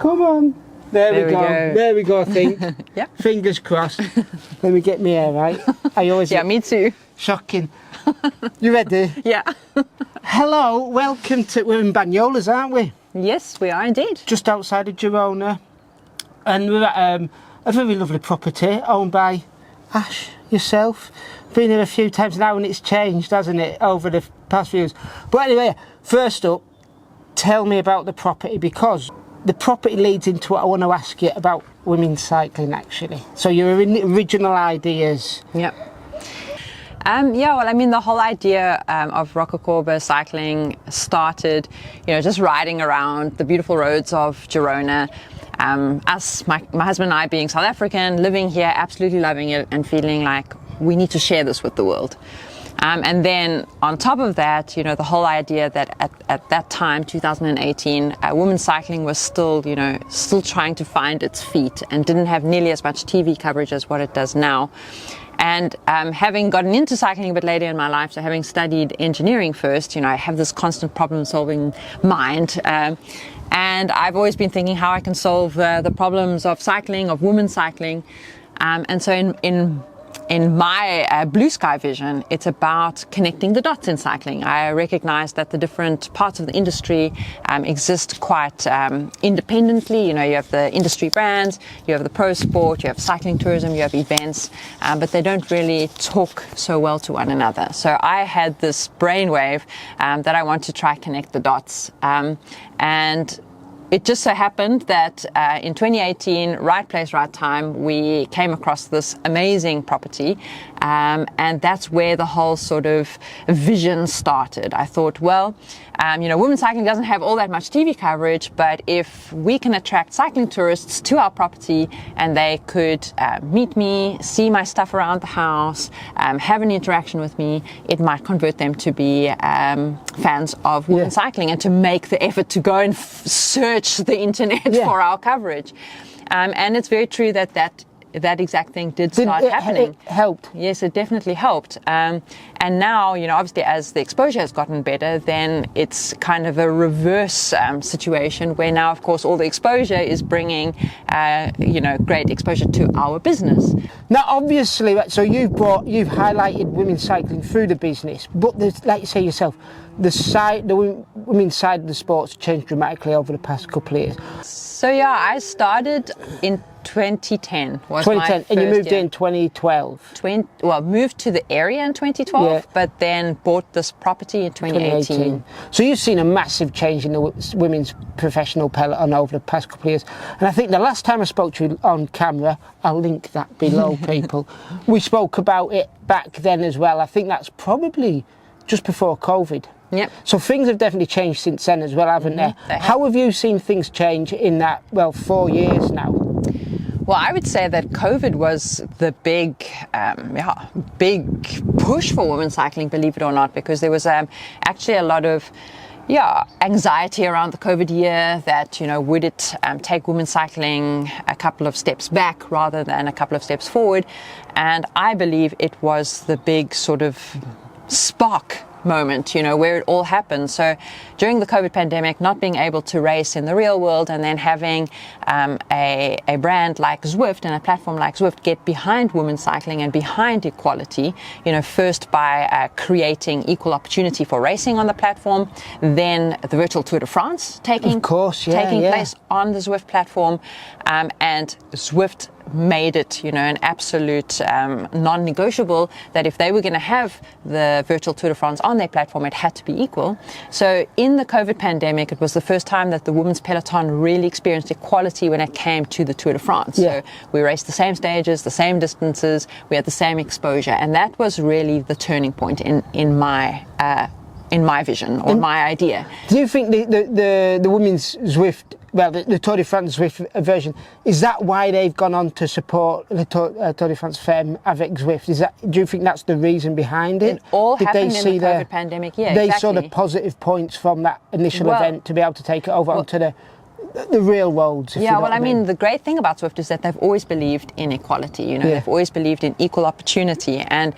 Come on. There we go. There we go, I think. Yeah. Fingers crossed. Let me get my hair right. I always... Yeah, me too. Shocking. You ready? Yeah. Hello, welcome to... We're in Bagnolas, aren't we? Yes, we are indeed. Just outside of Girona. And we're at a very lovely property owned by Ash, yourself. Been here a few times now and it's changed, hasn't it, over the past few years. But anyway, first up, tell me about the property, because the property leads into what I want to ask you about women's cycling, actually. So your original ideas. Yep. Yeah, well, I mean, the whole idea of Rocacorba cycling started, just riding around the beautiful roads of Girona. Us, my husband and I being South African, living here, absolutely loving it and feeling like we need to share this with the world. And then on top of that, the whole idea that at that time, 2018, women's cycling was still trying to find its feet and didn't have nearly as much TV coverage as what it does now. And having gotten into cycling a bit later in my life, so having studied engineering first, I have this constant problem-solving mind. And I've always been thinking how I can solve the problems of cycling, of women's cycling. And so in my blue sky vision, it's about connecting the dots in cycling. I recognize that the different parts of the industry exist quite independently. You have the industry brands, you have the pro sport, you have cycling tourism, you have events, but they don't really talk so well to one another. So I had this brainwave that I want to try connect the dots. And it just so happened that in 2018, right place, right time, we came across this amazing property. And that's where the whole sort of vision started. I thought, well, women's cycling doesn't have all that much TV coverage, but if we can attract cycling tourists to our property and they could meet me, see my stuff around the house, have an interaction with me, it might convert them to be fans of women's cycling and to make the effort to go and search the internet for our coverage. And it's very true that exact thing did start happening. It helped. Yes, it definitely helped. And now, obviously as the exposure has gotten better, then it's kind of a reverse situation where now, of course, all the exposure is bringing, great exposure to our business. Now, obviously, so you've highlighted women's cycling through the business, but like you say yourself, the women's side of the sport's changed dramatically over the past couple of years. So yeah, I started in 2010. Was 2010, my and you moved year. in 2012. Moved to the area in 2012, but then bought this property in 2018. So you've seen a massive change in the women's professional peloton over the past couple of years. And I think the last time I spoke to you on camera, I'll link that below, people, we spoke about it back then as well. I think that's probably just before COVID. Yep. So things have definitely changed since then as well, haven't they? How have you seen things change in that, 4 years now? Well, I would say that COVID was the big push for women's cycling, believe it or not, because there was actually a lot of anxiety around the COVID year that, would it take women's cycling a couple of steps back rather than a couple of steps forward? And I believe it was the big sort of spark moment, where it all happened. So during the COVID pandemic, not being able to race in the real world and then having a brand like Zwift and a platform like Zwift get behind women's cycling and behind equality, first by creating equal opportunity for racing on the platform, then the virtual Tour de France taking place on the Zwift platform, and Zwift made it, an absolute non-negotiable that if they were going to have the virtual Tour de France on their platform, it had to be equal. So in the COVID pandemic, it was the first time that the women's peloton really experienced equality when it came to the Tour de France. So we raced the same stages, the same distances, we had the same exposure, and that was really the turning point in my vision or my idea. Do you think the women's Zwift, the Tour de France Zwift version, is that why they've gone on to support the Tour de France Femme avec Zwift? Do you think that's the reason behind it? It all happened in the COVID pandemic, They saw the positive points from that initial event to be able to take it over onto the real roads. Yeah, well, I mean, the great thing about Zwift is that they've always believed in equality, you know, they've always believed in equal opportunity. And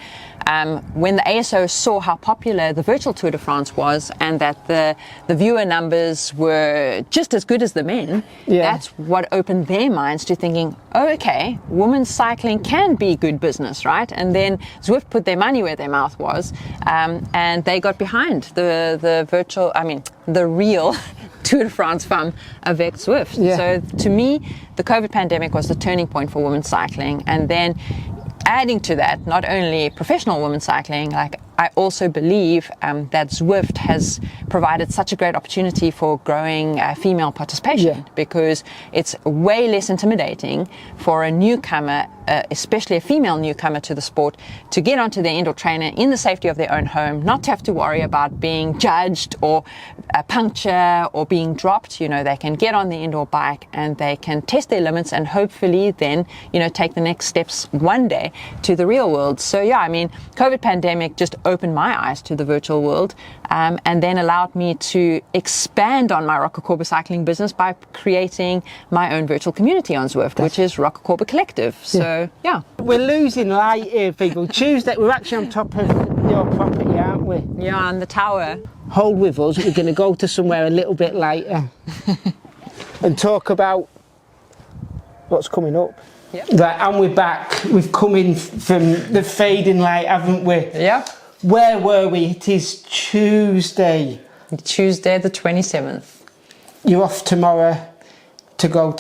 when the ASO saw how popular the virtual Tour de France was and that the viewer numbers were just as good as the men, that's what opened their minds to thinking, oh, okay, women's cycling can be good business, right? And then Zwift put their money where their mouth was, and they got behind the real Tour de France femme avec Zwift. So to me, the COVID pandemic was the turning point for women's cycling. And then adding to that, not only professional women's cycling, like I also believe that Zwift has provided such a great opportunity for growing female participation, because it's way less intimidating for a newcomer, especially a female newcomer to the sport, to get onto their indoor trainer in the safety of their own home, not to have to worry about being judged or a puncture or being dropped. You know, they can get on the indoor bike and they can test their limits and hopefully then, you know, take the next steps one day to the real world. So yeah, I mean, COVID pandemic just opened my eyes to the virtual world, and then allowed me to expand on my Rocacorba cycling business by creating my own virtual community on Zwift, which is Rocacorba Collective. So yeah. We're losing light here, people. Tuesday, we're actually on top of your property, aren't we? Yeah, on the tower. Hold with us, we're going to go to somewhere a little bit later and talk about what's coming up. Yep. Right, and we're back. We've come in from the fading light, haven't we? Yeah. Where were we? It is Tuesday. Tuesday the 27th. You're off tomorrow to go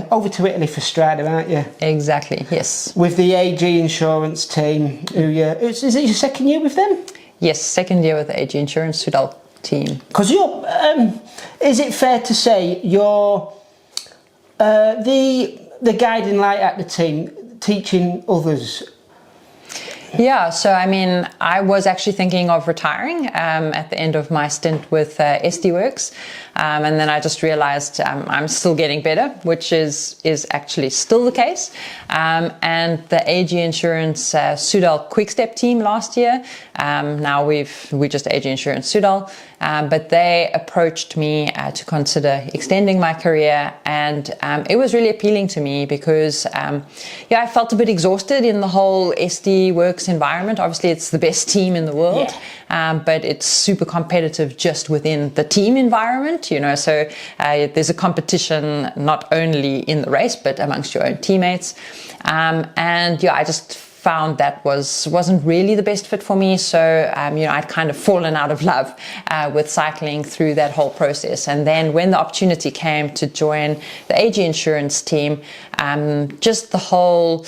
over to Italy for Strada, aren't you? Exactly, yes. With the AG Insurance team. Is it your second year with them? Yes, second year with the AG Insurance Sudal team. Because you're, is it fair to say you're the guiding light at the team, teaching others? Yeah, so I mean, I was actually thinking of retiring at the end of my stint with SD Works, and then I just realized I'm still getting better, which is actually still the case. And the AG Insurance Sudal Quickstep team last year, now we just AG Insurance Sudal, but they approached me to consider extending my career, and it was really appealing to me because I felt a bit exhausted in the whole SD Works environment. Obviously it's the best team in the world, but it's super competitive just within the team environment, you know, so there's a competition not only in the race but amongst your own teammates, and I just found that wasn't really the best fit for me. So I'd kind of fallen out of love with cycling through that whole process. And then when the opportunity came to join the AG Insurance team, just the whole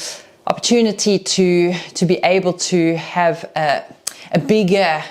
opportunity to be able to have a bigger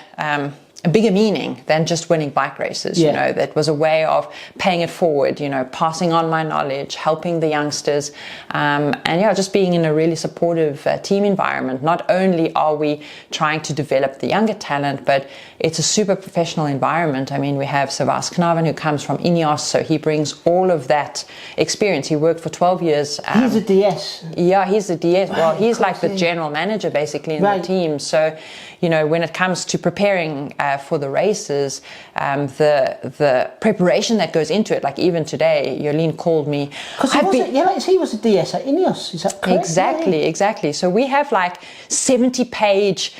meaning than just winning bike races. You know, that was a way of paying it forward, you know, passing on my knowledge, helping the youngsters, and just being in a really supportive team environment. Not only are we trying to develop the younger talent, but it's a super professional environment. I mean, we have Savas Knaven, who comes from Ineos, so he brings all of that experience. He worked for 12 years. He's a DS. Yeah, he's a DS. Well, he's like the general manager basically in the team. So, you know, when it comes to preparing for the races, the preparation that goes into it, like even today, Jolien called me. Because he was a DS at Ineos, is that correct? Exactly. So we have like 70-page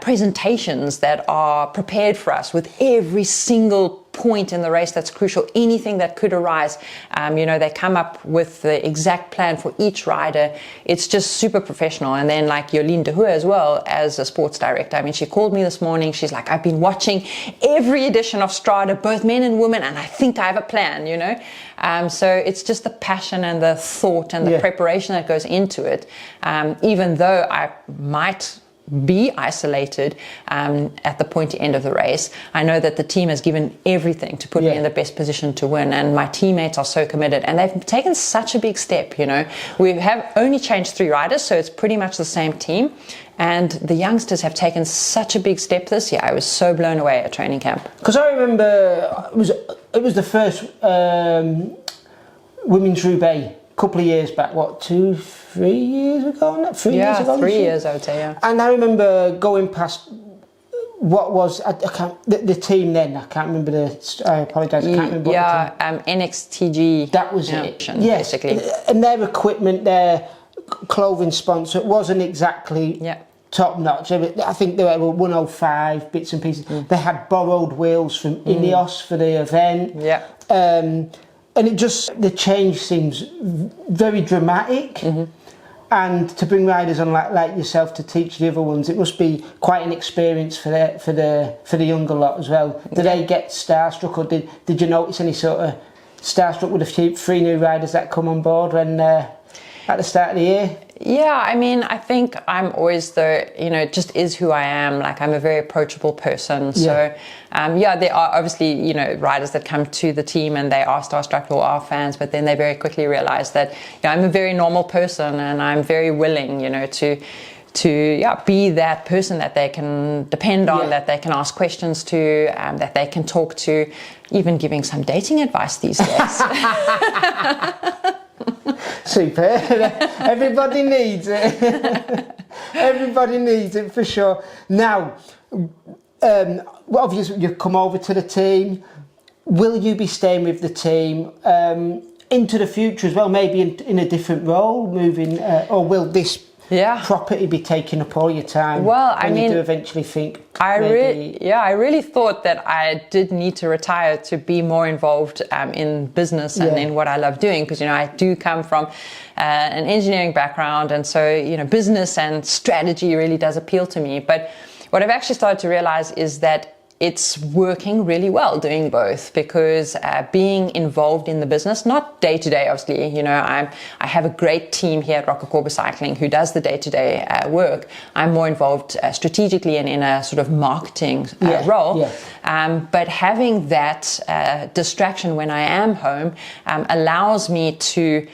presentations that are prepared for us with every single point in the race that's crucial, anything that could arise. They come up with the exact plan for each rider. It's just super professional. And then like Jolien de Hoer as well as a sports director. I mean, she called me this morning. She's like, I've been watching every edition of Strada, both men and women, and I think I have a plan, you know. So it's just the passion and the thought and the preparation that goes into it. Even though I might be isolated at the pointy end of the race, I know that the team has given everything to put me in the best position to win, and my teammates are so committed, and they've taken such a big step. You know, we have only changed 3 riders, so it's pretty much the same team, and the youngsters have taken such a big step this year. I was so blown away at training camp. Because I remember it was the first women's Roubaix a couple of years back, 2-3 years ago? 3 years ago? 3 years, I would say, yeah. And I remember going past what was I can't the team then? I can't remember I apologise. I can't remember. NXTG. That was it. Yes, basically. And their equipment, their clothing sponsor, it wasn't exactly top notch. I think they were 105 bits and pieces. They had borrowed wheels from Ineos for the event. Yeah. And it just the change seems very dramatic. And to bring riders on like yourself to teach the other ones, it must be quite an experience for the younger lot as well. Did they get starstruck, or did you notice any sort of starstruck with three new riders that come on board when at the start of the year? Yeah, I mean, I think I'm always it just is who I am. Like, I'm a very approachable person. So, there are obviously, riders that come to the team and they are starstruck or are fans, but then they very quickly realize that, I'm a very normal person and I'm very willing, to be that person that they can depend on, that they can ask questions to, that they can talk to, even giving some dating advice these days. Super. Everybody needs it. Everybody needs it for sure. Now, obviously you've come over to the team. Will you be staying with the team into the future as well? Maybe in a different role, moving, or will this property be taking up all your time? Well, you do eventually think. I really thought that I did need to retire to be more involved in business and in what I love doing, because I do come from an engineering background, and so business and strategy really does appeal to me. But what I've actually started to realize is that it's working really well doing both, because being involved in the business, not day to day, obviously, I have a great team here at Rock Cycling who does the day to day work. I'm more involved strategically and in a sort of marketing role. But having that distraction when I am home allows me to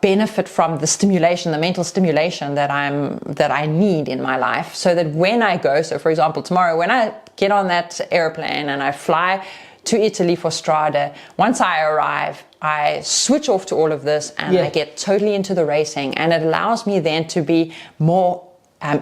benefit from the stimulation, the mental stimulation that I need in my life, so that when I go, so for example, tomorrow when I get on that airplane and I fly to Italy for Strade, once I arrive, I switch off to all of this and I get totally into the racing, and it allows me then to be more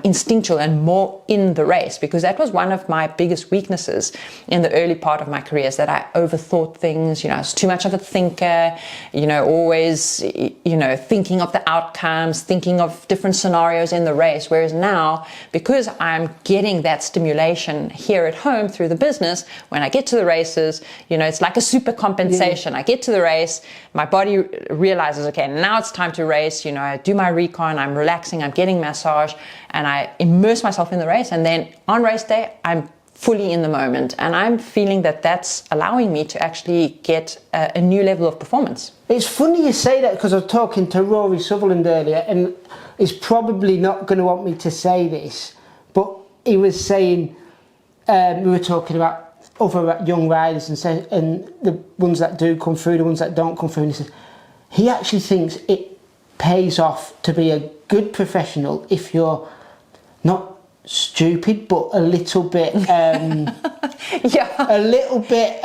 instinctual and more in the race, because that was one of my biggest weaknesses in the early part of my career, is that I overthought things. I was too much of a thinker, always thinking of the outcomes, thinking of different scenarios in the race. Whereas now, because I'm getting that stimulation here at home through the business, when I get to the races, it's like a super compensation. I get to the race, my body realizes, okay, now it's time to race. I do my recon, I'm relaxing, I'm getting massage, and I immerse myself in the race, and then on race day, I'm fully in the moment, and I'm feeling that that's allowing me to actually get a new level of performance. It's funny you say that, because I was talking to Rory Sutherland earlier, and he's probably not going to want me to say this, but he was saying, we were talking about other young riders and the ones that do come through, the ones that don't come through, and he said he actually thinks it pays off to be a good professional if you're not stupid, but a little bit a little bit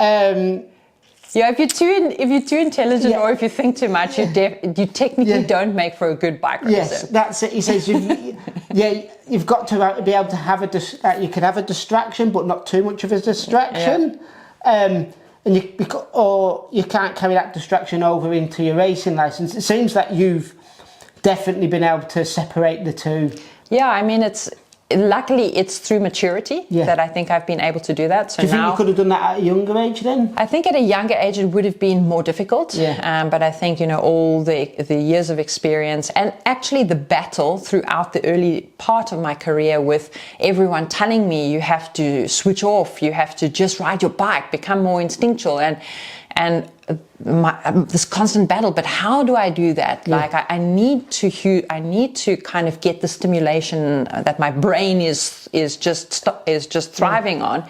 if you're too intelligent or if you think too much, you technically don't make for a good bike racer. Yes, that's it. He says you've got to be able to have you can have a distraction, but not too much of a distraction. And you can't carry that distraction over into your racing license. It seems that you've definitely been able to separate the two. Yeah, I mean, luckily it's through maturity that I think I've been able to do that. So do you think you could have done that at a younger age then? I think at a younger age it would have been more difficult. But I think, all the years of experience, and actually the battle throughout the early part of my career with everyone telling me you have to switch off, you have to just ride your bike, become more instinctual, and this constant battle. But how do I do that? Like I need to kind of get the stimulation that my brain is just thriving on,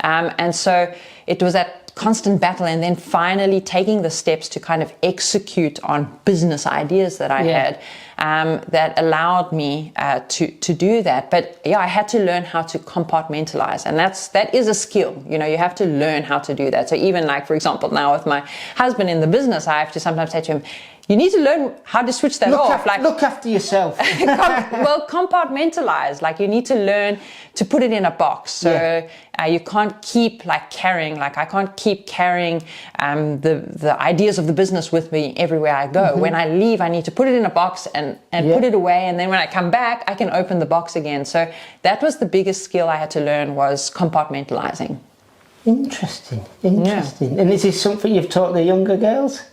and so it was that constant battle, and then finally taking the steps to kind of execute on business ideas that I had. that allowed me to do that. But yeah, I had to learn how to compartmentalize, and that is a skill. You know, you have to learn how to do that. So even like, for example, now with my husband in the business, I have to sometimes say to him, you need to learn how to switch that off. Look after yourself. Well, compartmentalize. Like, you need to learn to put it in a box. So you can't keep like carrying. Like, I can't keep carrying the ideas of the business with me everywhere I go. When I leave, I need to put it in a box and put it away. And then when I come back, I can open the box again. So that was the biggest skill I had to learn, was compartmentalizing. Interesting. And is this something you've taught the younger girls?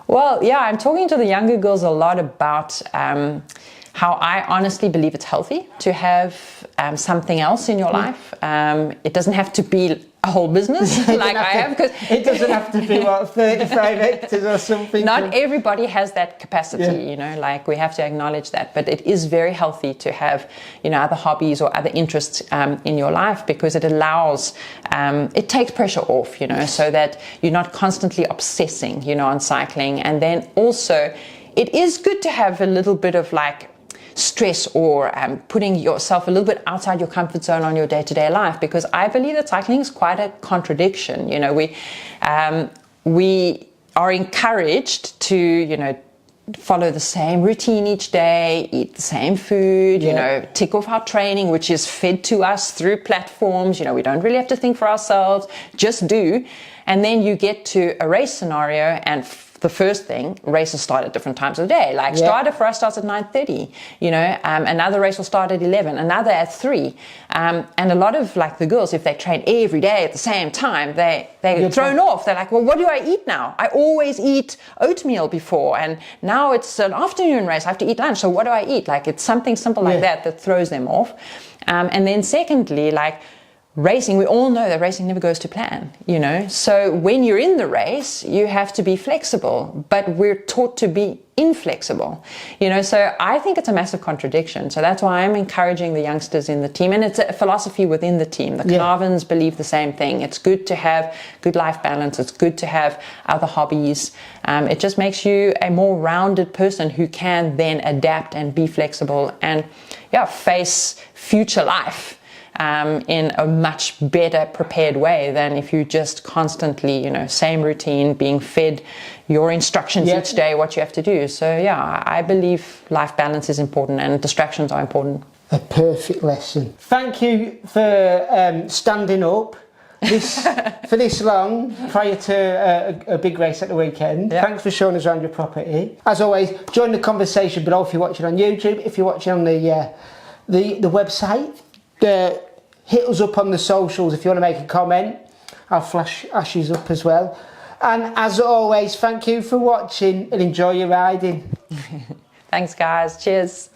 Well, yeah, I'm talking to the younger girls a lot about how I honestly believe it's healthy to have something else in your life. It doesn't have to be a whole business like I have, because it doesn't have to be 35 hectares or something. Not everybody has that capacity, you know, like, we have to acknowledge that. But it is very healthy to have, you know, other hobbies or other interests in your life, because it allows, it takes pressure off, you know, so that you're not constantly obsessing, you know, on cycling. And then also, it is good to have a little bit of like stress or putting yourself a little bit outside your comfort zone on your day-to-day life, because I believe that cycling is quite a contradiction. You know, we are encouraged to, you know, follow the same routine each day, eat the same food, you know, tick off our training, which is fed to us through platforms. You know, we don't really have to think for ourselves, just do. And then you get to a race scenario, and the first thing, races start at different times of the day. Like, Strada for us starts at 9:30, you know, another race will start at 11, another at 3. And a lot of like the girls, if they train every day at the same time, they're thrown off. They're like, well, what do I eat now? I always eat oatmeal before, and now it's an afternoon race, I have to eat lunch, so what do I eat? Like, it's something simple like that throws them off. And then secondly, like, racing, we all know that racing never goes to plan, you know. So when you're in the race, you have to be flexible, but we're taught to be inflexible, you know. So I think it's a massive contradiction. So that's why I'm encouraging the youngsters in the team, and it's a philosophy within the team. The Carnarvons believe the same thing. It's good to have good life balance. It's good to have other hobbies. It just makes you a more rounded person who can then adapt and be flexible and face future life in a much better prepared way than if you just constantly, you know, same routine, being fed your instructions each day, what you have to do. So yeah, I believe life balance is important and distractions are important. A perfect lesson. Thank you for standing up for this long prior to a big race at the weekend. Thanks for showing us around your property. As always, join the conversation below if you're watching on YouTube, if you're watching on the website. Hit us up on the socials if you want to make a comment. I'll flash Ash's up as well. And as always, thank you for watching and enjoy your riding. Thanks guys, cheers.